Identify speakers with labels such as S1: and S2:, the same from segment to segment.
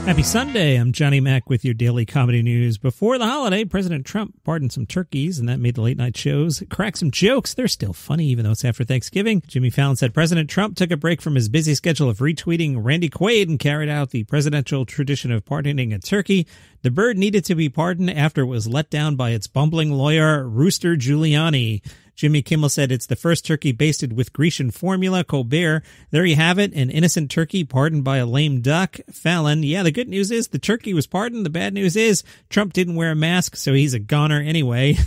S1: Happy Sunday. I'm Johnny Mac with your daily comedy news. Before the holiday, President Trump pardoned some turkeys, and that made the late night shows crack some jokes. They're still funny, even though it's after Thanksgiving. Jimmy Fallon said President Trump took a break from his busy schedule of retweeting Randy Quaid and carried out the presidential tradition of pardoning a turkey. The bird needed to be pardoned after it was let down by its bumbling lawyer, Rooster Giuliani. Jimmy Kimmel said it's the first turkey basted with Grecian formula, Colbert. There you have it, an innocent turkey pardoned by a lame duck. Fallon, yeah, the good news is the turkey was pardoned. The bad news is Trump didn't wear a mask, so he's a goner anyway.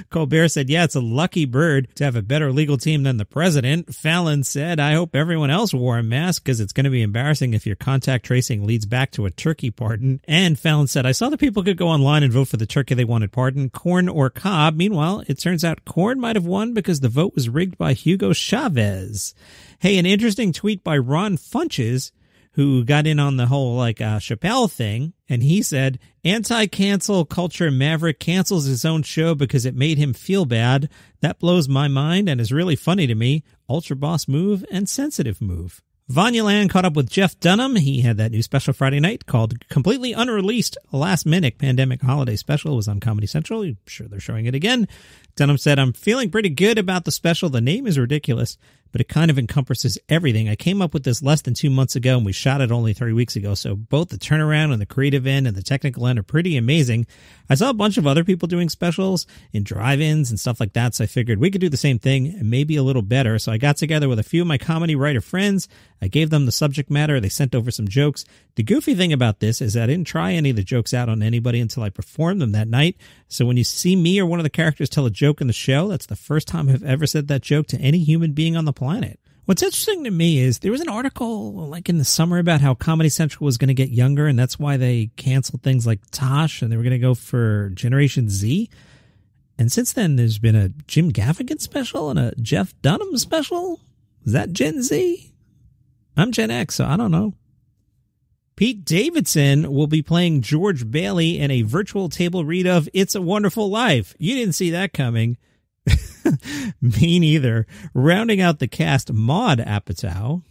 S1: Colbert said, yeah, it's a lucky bird to have a better legal team than the president. Fallon said, I hope everyone else wore a mask because it's going to be embarrassing if your contact tracing leads back to a turkey pardon. And Fallon said, I saw that people could go online and vote for the turkey they wanted pardoned, corn or cob. Meanwhile, it turns out corn might have won because the vote was rigged by Hugo Chavez. Hey, an interesting tweet by Ron Funches, who got in on the whole Chappelle thing, and he said, anti-cancel culture maverick cancels his own show because it made him feel bad. That blows my mind and is really funny to me. Ultra boss move and sensitive move. Vanya Land caught up with Jeff Dunham. He had that new special Friday night called Completely Unreleased Last Minute Pandemic Holiday Special. It was on Comedy Central. I'm sure they're showing it again. Dunham said, I'm feeling pretty good about the special. The name is ridiculous, but it kind of encompasses everything. I came up with this less than 2 months ago, and we shot it only 3 weeks ago, so both the turnaround and the creative end and the technical end are pretty amazing. I saw a bunch of other people doing specials in drive-ins and stuff like that, so I figured we could do the same thing and maybe a little better. So I got together with a few of my comedy writer friends. I gave them the subject matter. They sent over some jokes. The goofy thing about this is I didn't try any of the jokes out on anybody until I performed them that night. So when you see me or one of the characters tell a joke in the show, that's the first time I've ever said that joke to any human being on the planet. What's interesting to me is there was an article like in the summer about how Comedy Central was going to get younger, and that's why they canceled things like Tosh, and they were going to go for Generation Z. And since then, there's been a Jim Gaffigan special and a Jeff Dunham special. Is that Gen Z? I'm Gen X, so I don't know. Pete Davidson will be playing George Bailey in a virtual table read of It's a Wonderful Life. You didn't see that coming. Me neither. Rounding out the cast, Maude Apatow,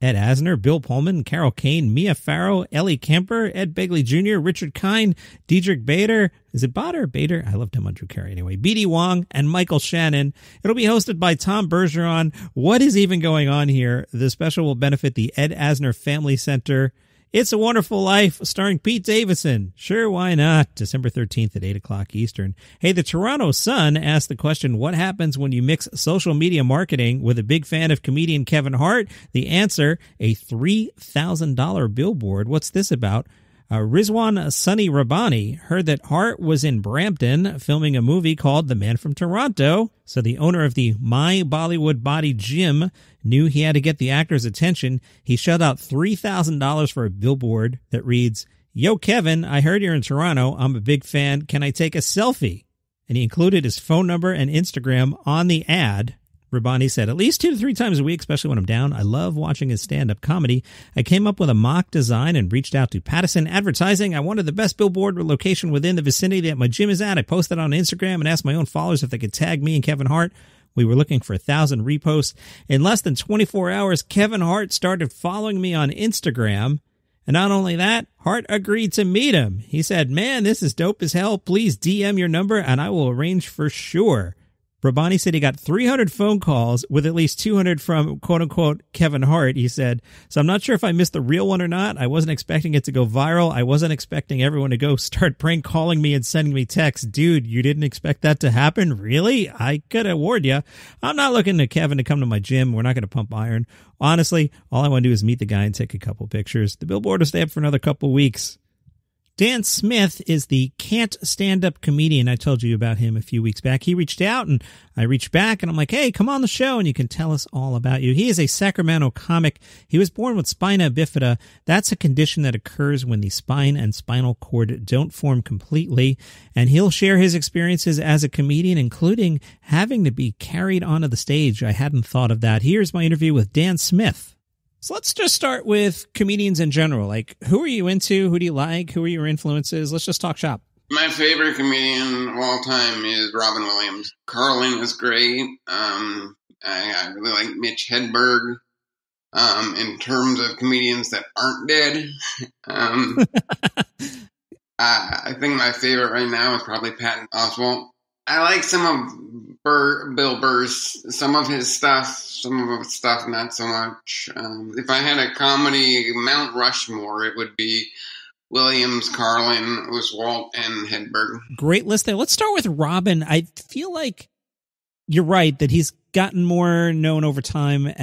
S1: Ed Asner, Bill Pullman, Carol Kane, Mia Farrow, Ellie Kemper, Ed Begley Jr., Richard Kind, Diedrich Bader. Is it Bader or Bader? I loved him on Drew Carey anyway. B.D. Wong and Michael Shannon. It'll be hosted by Tom Bergeron. What is even going on here? The special will benefit the Ed Asner Family Center. It's a Wonderful Life, starring Pete Davidson. Sure, why not? December 13th at 8 o'clock Eastern. Hey, the Toronto Sun asked the question, what happens when you mix social media marketing with a big fan of comedian Kevin Hart? The answer, a $3,000 billboard. What's this about? Rizwan Sunny Rabbani heard that Hart was in Brampton filming a movie called The Man from Toronto. So the owner of the My Bollywood Body Gym knew he had to get the actor's attention. He shelled out $3,000 for a billboard that reads, Yo, Kevin, I heard you're in Toronto. I'm a big fan. Can I take a selfie? And he included his phone number and Instagram on the ad. Rabbani said, at least 2 to 3 times a week, especially when I'm down. I love watching his stand-up comedy. I came up with a mock design and reached out to Pattison Advertising. I wanted the best billboard location within the vicinity that my gym is at. I posted on Instagram and asked my own followers if they could tag me and Kevin Hart. We were looking for 1,000 reposts. In less than 24 hours, Kevin Hart started following me on Instagram. And not only that, Hart agreed to meet him. He said, man, this is dope as hell. Please DM your number and I will arrange for sure. Rabbani said he got 300 phone calls with at least 200 from quote-unquote Kevin Hart, he said. So I'm not sure if I missed the real one or not. I wasn't expecting it to go viral. I wasn't expecting everyone to go start prank calling me and sending me texts. Dude, you didn't expect that to happen? Really? I could have warned you. I'm not looking to Kevin to come to my gym. We're not going to pump iron. Honestly, all I want to do is meet the guy and take a couple pictures. The billboard will stay up for another couple weeks. Dan Smith is the can't stand-up comedian. I told you about him a few weeks back. He reached out, and I reached back, and I'm like, hey, come on the show, and you can tell us all about you. He is a Sacramento comic. He was born with Spina Bifida. That's a condition that occurs when the spine and spinal cord don't form completely, and he'll share his experiences as a comedian, including having to be carried onto the stage. I hadn't thought of that. Here's my interview with Dan Smith. So let's just start with comedians in general. Like, who are you into? Who do you like? Who are your influences? Let's just talk shop.
S2: My favorite comedian of all time is Robin Williams. Carlin is great. I really like Mitch Hedberg. in terms of comedians that aren't dead. I think my favorite right now is probably Patton Oswalt. I like some of Bill Burr's, some of his stuff, not so much. If I had a comedy Mount Rushmore, it would be Williams, Carlin, Oswalt, and Hedberg.
S1: Great list there. Let's start with Robin. I feel like you're right that he's gotten more known over time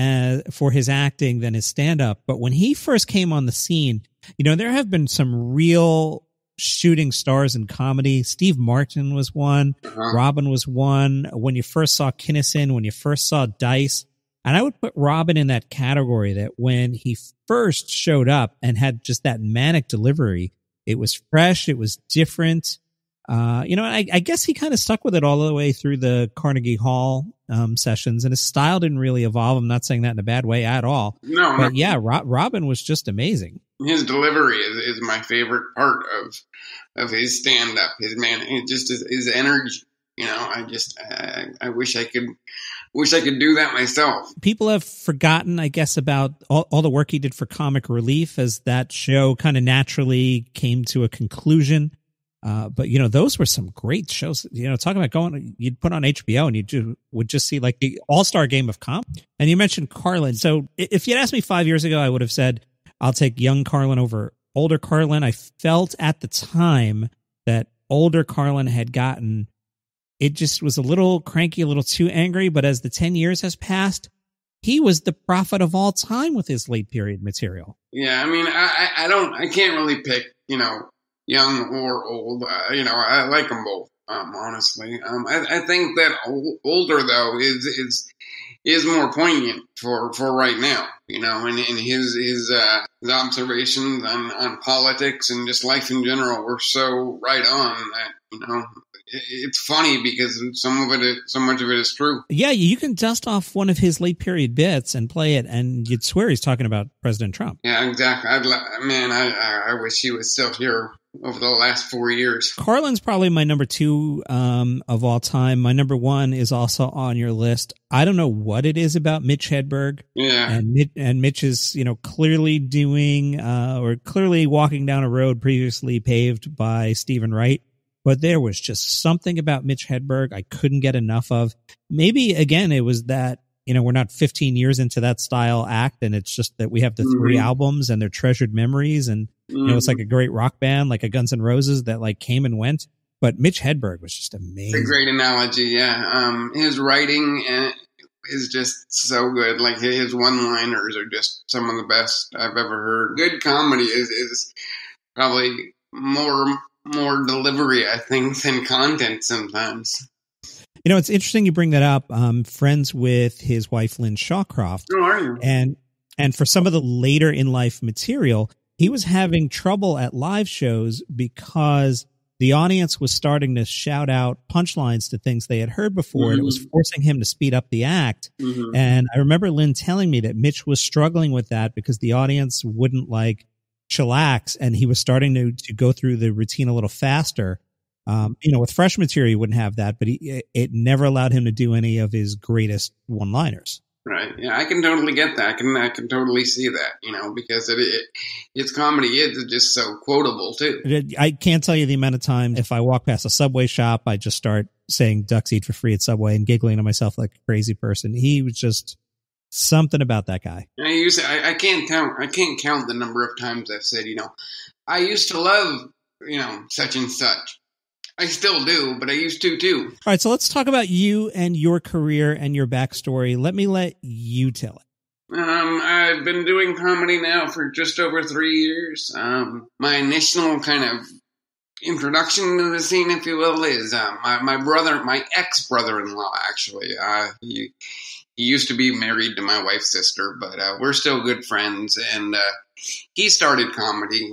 S1: for his acting than his stand-up. But when he first came on the scene, there have been some real shooting stars in comedy. Steve Martin was one. Robin was one. When you first saw Kinison, when you first saw Dice. And I would put Robin in that category, that when he first showed up and had just that manic delivery, it was fresh, it was different. I guess he kind of stuck with it all the way through the Carnegie Hall sessions, and his style didn't really evolve. I'm not saying that in a bad way at all. But yeah, Robin was just amazing.
S2: His delivery is my favorite part of his stand-up. His energy. I wish I could do that myself. People
S1: have forgotten, I guess, about all the work he did for Comic Relief as that show kind of naturally came to a conclusion. But those were some great shows. Talking about you'd put on HBO and you would just see like the all-star game of comedy. And you mentioned Carlin. So if you'd asked me 5 years ago, I would have said, I'll take young Carlin over older Carlin. I felt at the time that older Carlin had gotten, it just was a little cranky, a little too angry. But as the 10 years has passed, he was the prophet of all time with his late period material.
S2: Yeah. I mean, I can't really pick, young or old. I like them both, honestly. I think that older though is more poignant for right now, and his observations on politics and just life in general were so right on that, it's funny because so much of it is true.
S1: Yeah, you can dust off one of his late period bits and play it, and you'd swear he's talking about President Trump.
S2: Yeah, exactly. I wish he was still here over the last 4 years.
S1: Carlin's probably my number 2 of all time. My number 1 is also on your list. I don't know what it is about Mitch Hedberg.
S2: Yeah,
S1: and Mitch is clearly doing or clearly walking down a road previously paved by Stephen Wright. But there was just something about Mitch Hedberg I couldn't get enough of. Maybe, again, it was that, we're not 15 years into that style act, and it's just that we have the 3 albums and they're treasured memories. And, it's like a great rock band, like a Guns N' Roses that like came and went. But Mitch Hedberg was just amazing.
S2: A great analogy, yeah. His writing is just so good. Like his one-liners are just some of the best I've ever heard. Good comedy is probably more delivery, I think, than content sometimes.
S1: It's interesting you bring that up. I'm friends with his wife, Lynn Shawcroft.
S2: Who are you?
S1: And for some of the later in life material, he was having trouble at live shows because the audience was starting to shout out punchlines to things they had heard before, and it was forcing him to speed up the act. And I remember Lynn telling me that Mitch was struggling with that because the audience wouldn't like chillax, and he was starting to go through the routine a little faster. With fresh material, he wouldn't have that, but it never allowed him to do any of his greatest one-liners.
S2: Right. Yeah, I can totally get that. I can totally see that, because its comedy is just so quotable too.
S1: I can't tell you the amount of times if I walk past a Subway shop, I just start saying ducks eat for free at Subway and giggling to myself like a crazy person. He was just something about that guy.
S2: I can't count the number of times I've said, I used to love, such and such. I still do, but I used to too.
S1: All right, so let's talk about you and your career and your backstory. Let you tell it.
S2: I've been doing comedy now for just over 3 years. My initial kind of introduction to the scene, if you will, is my ex-brother-in-law, actually. He used to be married to my wife's sister, but we're still good friends. And he started comedy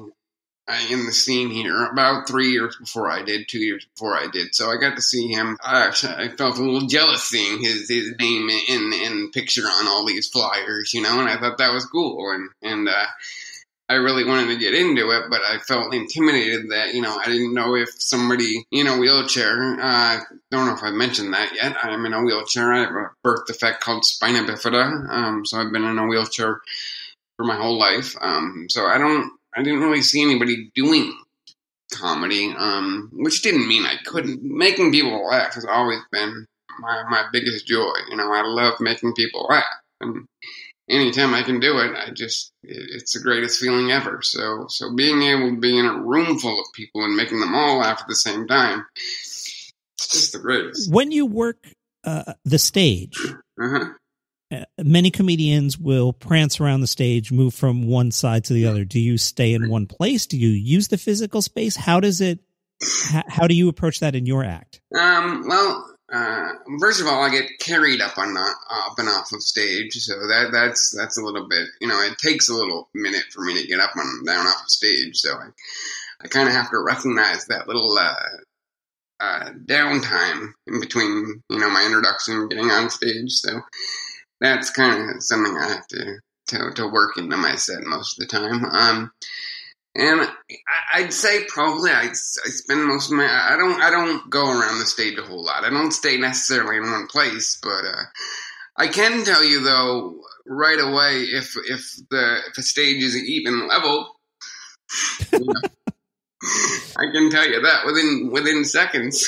S2: in the scene here about 3 years before I did, 2 years before I did. So I got to see him. I felt a little jealous seeing his name and picture on all these flyers, and I thought that was cool. And I really wanted to get into it, but I felt intimidated that, I didn't know if somebody in a wheelchair, don't know if I mentioned that yet. I'm in a wheelchair. I have a birth defect called Spina Bifida. So I've been in a wheelchair for my whole life. So I didn't really see anybody doing comedy, which didn't mean I couldn't. Making people laugh has always been my biggest joy. I love making people laugh. And anytime I can do it, it's the greatest feeling ever. So being able to be in a room full of people and making them all laugh at the same time, it's just the greatest.
S1: When you work the stage, many comedians will prance around the stage, move from one side to the other. Do you stay in one place? Do you use the physical space? How do you approach that in your act?
S2: First of all, I get carried up and off of stage, so that's a little bit, it takes a little minute for me to get up and down off of stage, so I kind of have to recognize that little downtime in between, my introduction and getting on stage, so that's kind of something I have to work into my set most of the time. And I'd say probably I spend most of I don't go around the stage a whole lot. I don't stay necessarily in one place, but I can tell you though right away if a stage is even level, I can tell you that within seconds.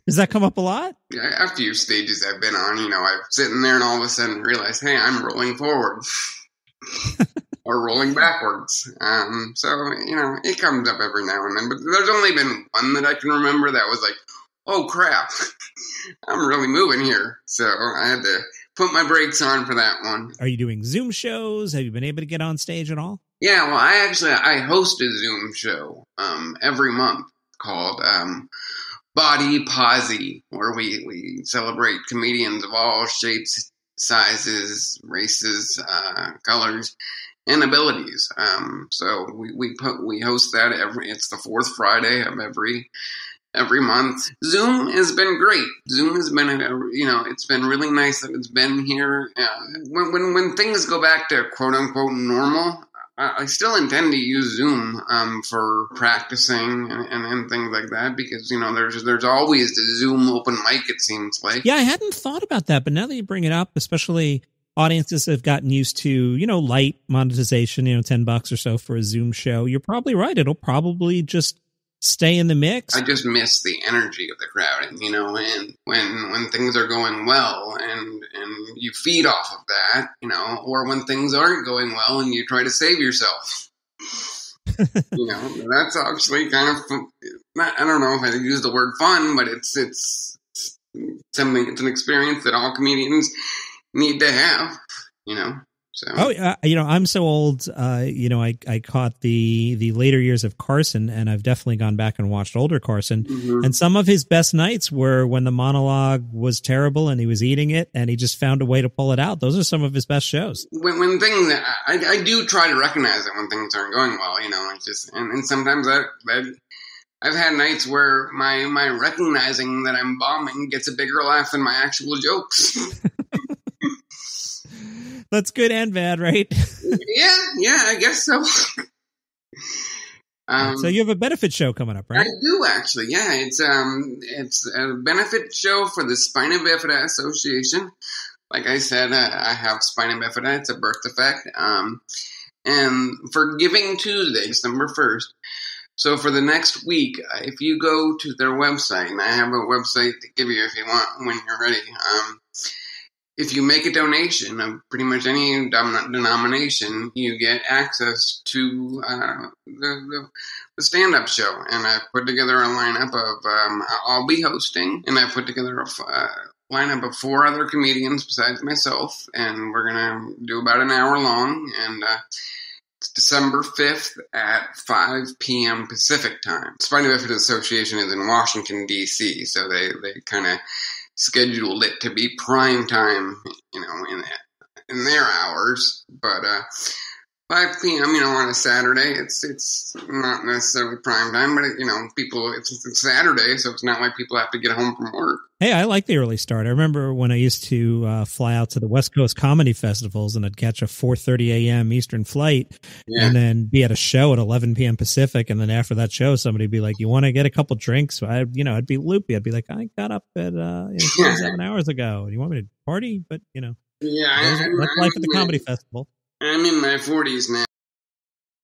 S1: Does that come up a lot?
S2: A few stages I've been on, I'm sitting there and all of a sudden realize, hey, I'm rolling forward. Or rolling backwards. So, it comes up every now and then. But there's only been one that I can remember that was like, oh, crap. I'm really moving here. So I had to put my brakes on for that one.
S1: Are you doing Zoom shows? Have you been able to get on stage at all?
S2: Yeah, well, I host a Zoom show every month called Body Posy, where we celebrate comedians of all shapes, sizes, races, colors, and abilities. So we host that it's the fourth Friday of every month. Zoom has been great. Zoom has been, it's been really nice that it's been here. When things go back to quote unquote normal, I still intend to use Zoom for practicing and things like that because there's always the Zoom open mic. It seems like. Yeah,
S1: I hadn't thought about that, but now that you bring it up, especially audiences have gotten used to, light monetization, $10 or so for a Zoom show. You're probably right. It'll probably just stay in the mix.
S2: I just miss the energy of the crowd, and when things are going well and you feed off of that, or when things aren't going well and you try to save yourself. That's actually kind of fun. I don't know if I use the word fun, but it's something, it's an experience that all comedians need to have, So.
S1: Oh, I'm so old. I caught the later years of Carson, and I've definitely gone back and watched older Carson. Mm-hmm. And some of his best nights were when the monologue was terrible and he was eating it, and he just found a way to pull it out. Those are some of his best shows.
S2: When things, I do try to recognize it when things aren't going well. It's just, and sometimes I've had nights where my recognizing that I'm bombing gets a bigger laugh than my actual jokes.
S1: That's good and bad, right?
S2: Yeah, I guess so.
S1: So you have a benefit show coming up, right?
S2: I do actually. Yeah, it's a benefit show for the Spina Bifida Association. Like I said, I have Spina Bifida. It's a birth defect. And for Giving Tuesday, December 1st. So for the next week, if you go to their website, and I have a website to give you if you want when you're ready. If you make a donation of pretty much any denomination, you get access to the stand-up show. And I put together a lineup of, I'll be hosting, and I put together a lineup of 4 other comedians besides myself, and we're going to do about an hour long, and it's December 5th at 5 p.m. Pacific time. Spina Bifida Association is in Washington, D.C., so they kind of scheduled it to be prime time, in their hours. But 5 p.m., on a Saturday. It's not necessarily prime time, but, it's Saturday, so it's not like people have to get home from work.
S1: Hey, I like the early start. I remember when I used to fly out to the West Coast comedy festivals, and I'd catch a 4:30 a.m. Eastern flight, and then be at a show at 11 p.m. Pacific, and then after that show, somebody would be like, "You want to get a couple drinks?" So I'd be loopy. I'd be like, "I got up at 7 hours ago. You want me to party?" But
S2: Yeah,
S1: that's life at the comedy festival.
S2: I'm in my 40s now.